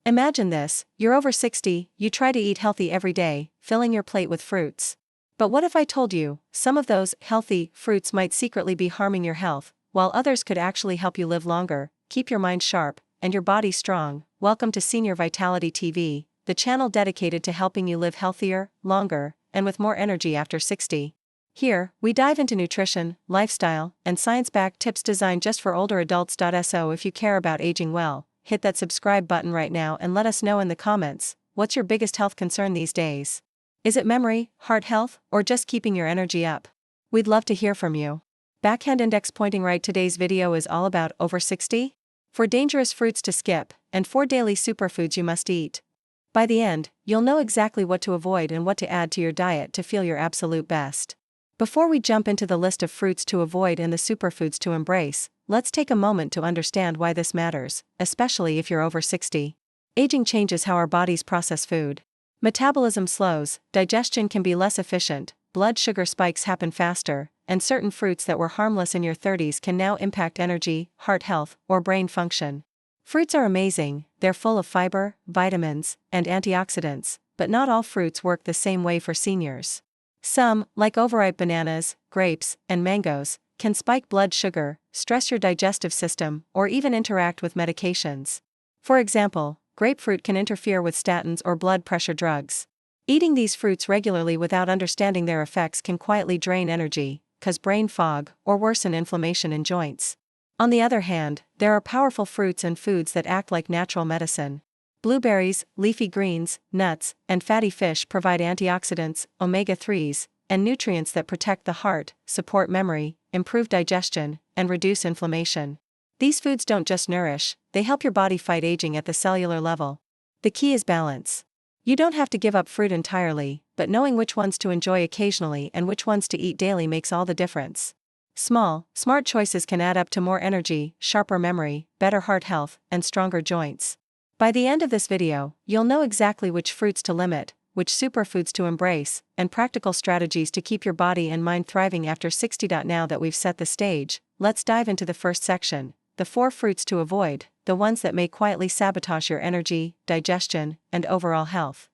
Imagine this, you're over 60, you try to eat healthy every day, filling your plate with fruits. But what if I told you, some of those healthy fruits might secretly be harming your health, while others could actually help you live longer, keep your mind sharp, and your body strong? Welcome to Senior Vitality TV, the channel dedicated to helping you live healthier, longer, and with more energy after 60. Here, we dive into nutrition, lifestyle, and science-backed tips designed just for older adults. So if you care about aging well, hit that subscribe button right now and let us know in the comments, what's your biggest health concern these days? Is it memory, heart health, or just keeping your energy up? We'd love to hear from you. Backhand index pointing right. Today's video is all about over 60? 4 dangerous fruits to skip, and 4 daily superfoods you must eat. By the end, you'll know exactly what to avoid and what to add to your diet to feel your absolute best. Before we jump into the list of fruits to avoid and the superfoods to embrace, let's take a moment to understand why this matters, especially if you're over 60. Aging changes how our bodies process food. Metabolism slows, digestion can be less efficient, blood sugar spikes happen faster, and certain fruits that were harmless in your 30s can now impact energy, heart health, or brain function. Fruits are amazing, they're full of fiber, vitamins, and antioxidants, but not all fruits work the same way for seniors. Some, like overripe bananas, grapes, and mangoes, can spike blood sugar, stress your digestive system, or even interact with medications. For example, grapefruit can interfere with statins or blood pressure drugs. Eating these fruits regularly without understanding their effects can quietly drain energy, cause brain fog, or worsen inflammation in joints. On the other hand, there are powerful fruits and foods that act like natural medicine. Blueberries, leafy greens, nuts, and fatty fish provide antioxidants, omega-3s, and nutrients that protect the heart, support memory, improve digestion, and reduce inflammation. These foods don't just nourish, they help your body fight aging at the cellular level. The key is balance. You don't have to give up fruit entirely, but knowing which ones to enjoy occasionally and which ones to eat daily makes all the difference. Small, smart choices can add up to more energy, sharper memory, better heart health, and stronger joints. By the end of this video, you'll know exactly which fruits to limit, which superfoods to embrace, and practical strategies to keep your body and mind thriving after 60. Now that we've set the stage, let's dive into the first section, the 4 fruits to avoid, the ones that may quietly sabotage your energy, digestion, and overall health.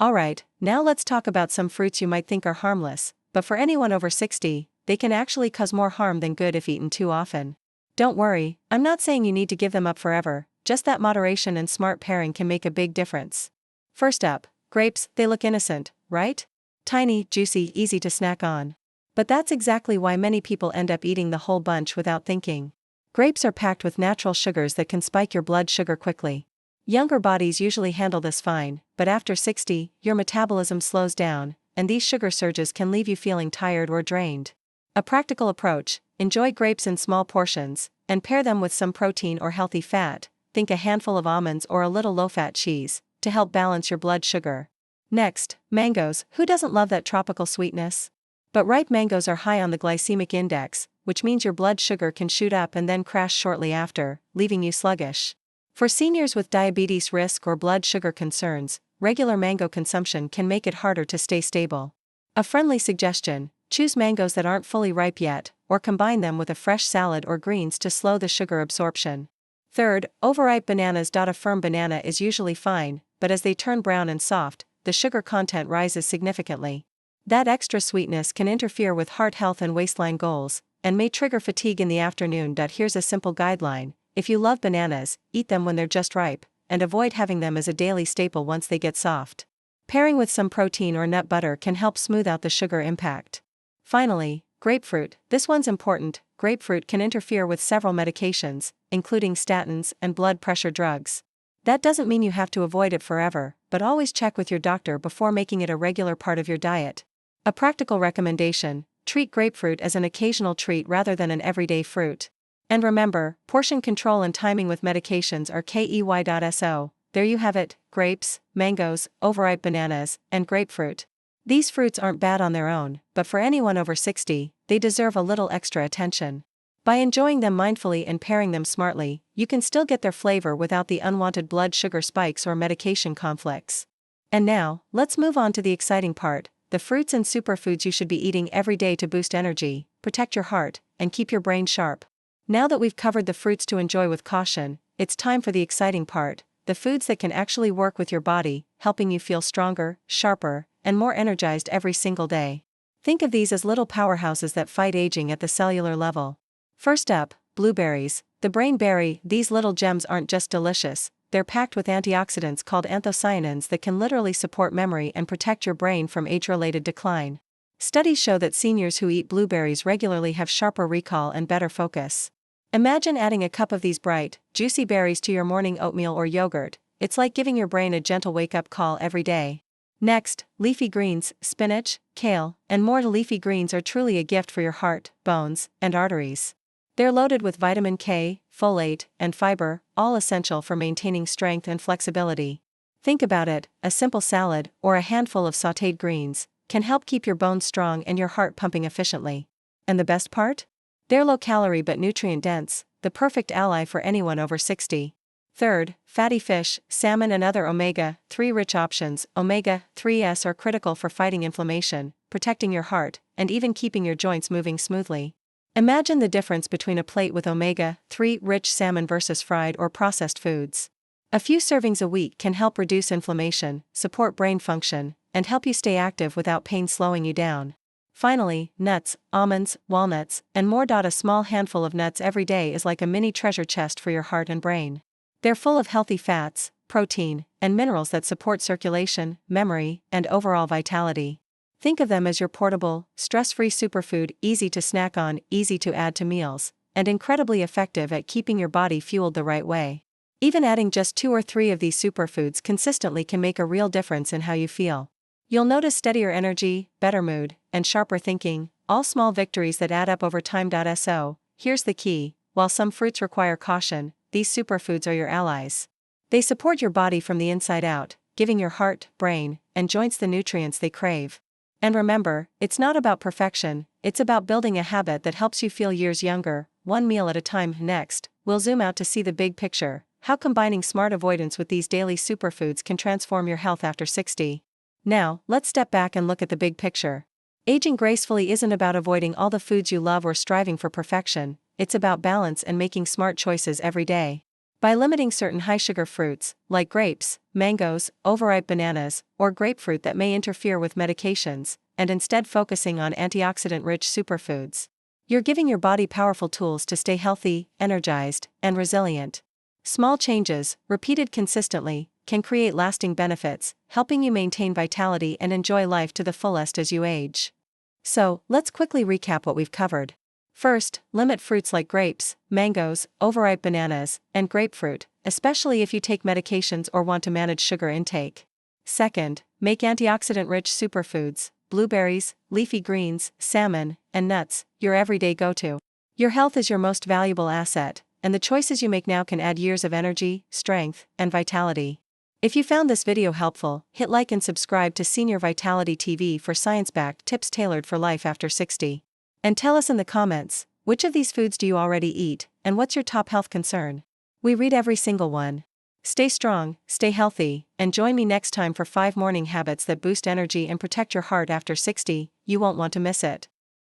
Alright, now let's talk about some fruits you might think are harmless, but for anyone over 60, they can actually cause more harm than good if eaten too often. Don't worry, I'm not saying you need to give them up forever, just that moderation and smart pairing can make a big difference. First up, grapes. They look innocent, right? Tiny, juicy, easy to snack on. But that's exactly why many people end up eating the whole bunch without thinking. Grapes are packed with natural sugars that can spike your blood sugar quickly. Younger bodies usually handle this fine, but after 60, your metabolism slows down, and these sugar surges can leave you feeling tired or drained. A practical approach: enjoy grapes in small portions, and pair them with some protein or healthy fat. Think a handful of almonds or a little low-fat cheese, to help balance your blood sugar. Next, mangoes. Who doesn't love that tropical sweetness? But ripe mangoes are high on the glycemic index, which means your blood sugar can shoot up and then crash shortly after, leaving you sluggish. For seniors with diabetes risk or blood sugar concerns, regular mango consumption can make it harder to stay stable. A friendly suggestion: choose mangoes that aren't fully ripe yet, or combine them with a fresh salad or greens to slow the sugar absorption. Third, overripe bananas. A firm banana is usually fine, but as they turn brown and soft, the sugar content rises significantly. That extra sweetness can interfere with heart health and waistline goals, and may trigger fatigue in the afternoon. Here's a simple guideline: if you love bananas, eat them when they're just ripe, and avoid having them as a daily staple once they get soft. Pairing with some protein or nut butter can help smooth out the sugar impact. Finally, grapefruit. This one's important. Grapefruit can interfere with several medications, including statins and blood pressure drugs. That doesn't mean you have to avoid it forever, but always check with your doctor before making it a regular part of your diet. A practical recommendation: treat grapefruit as an occasional treat rather than an everyday fruit. And remember, portion control and timing with medications are key. So, there you have it: grapes, mangoes, overripe bananas, and grapefruit. These fruits aren't bad on their own, but for anyone over 60, they deserve a little extra attention. By enjoying them mindfully and pairing them smartly, you can still get their flavor without the unwanted blood sugar spikes or medication conflicts. And now, let's move on to the exciting part: the fruits and superfoods you should be eating every day to boost energy, protect your heart, and keep your brain sharp. Now that we've covered the fruits to enjoy with caution, it's time for the exciting part: the foods that can actually work with your body, helping you feel stronger, sharper, and more energized every single day. Think of these as little powerhouses that fight aging at the cellular level. First up, blueberries, the brain berry. These little gems aren't just delicious, they're packed with antioxidants called anthocyanins that can literally support memory and protect your brain from age-related decline. Studies show that seniors who eat blueberries regularly have sharper recall and better focus. Imagine adding a cup of these bright, juicy berries to your morning oatmeal or yogurt. It's like giving your brain a gentle wake-up call every day. Next, leafy greens, spinach, kale, and more. Leafy greens are truly a gift for your heart, bones, and arteries. They're loaded with vitamin K, folate, and fiber, all essential for maintaining strength and flexibility. Think about it, a simple salad, or a handful of sautéed greens, can help keep your bones strong and your heart pumping efficiently. And the best part? They're low-calorie but nutrient-dense, the perfect ally for anyone over 60. Third, fatty fish, salmon and other omega-3 rich options. Omega-3s are critical for fighting inflammation, protecting your heart, and even keeping your joints moving smoothly. Imagine the difference between a plate with omega-3 rich salmon versus fried or processed foods. A few servings a week can help reduce inflammation, support brain function, and help you stay active without pain slowing you down. Finally, nuts, almonds, walnuts, and more. A small handful of nuts every day is like a mini treasure chest for your heart and brain. They're full of healthy fats, protein, and minerals that support circulation, memory, and overall vitality. Think of them as your portable, stress-free superfood, easy to snack on, easy to add to meals, and incredibly effective at keeping your body fueled the right way. Even adding just 2 or 3 of these superfoods consistently can make a real difference in how you feel. You'll notice steadier energy, better mood, and sharper thinking, all small victories that add up over time. So, here's the key: while some fruits require caution, these superfoods are your allies. They support your body from the inside out, giving your heart, brain, and joints the nutrients they crave. And remember, it's not about perfection, it's about building a habit that helps you feel years younger, one meal at a time. Next, we'll zoom out to see the big picture: how combining smart avoidance with these daily superfoods can transform your health after 60. Now, let's step back and look at the big picture. Aging gracefully isn't about avoiding all the foods you love or striving for perfection, it's about balance and making smart choices every day. By limiting certain high-sugar fruits, like grapes, mangoes, overripe bananas, or grapefruit that may interfere with medications, and instead focusing on antioxidant-rich superfoods, you're giving your body powerful tools to stay healthy, energized, and resilient. Small changes, repeated consistently, can create lasting benefits, helping you maintain vitality and enjoy life to the fullest as you age. So, let's quickly recap what we've covered. First, limit fruits like grapes, mangoes, overripe bananas, and grapefruit, especially if you take medications or want to manage sugar intake. Second, make antioxidant-rich superfoods, blueberries, leafy greens, salmon, and nuts, your everyday go-to. Your health is your most valuable asset, and the choices you make now can add years of energy, strength, and vitality. If you found this video helpful, hit like and subscribe to Senior Vitality TV for science-backed tips tailored for life after 60. And tell us in the comments, which of these foods do you already eat, and what's your top health concern? We read every single one. Stay strong, stay healthy, and join me next time for 5 morning habits that boost energy and protect your heart after 60. You won't want to miss it.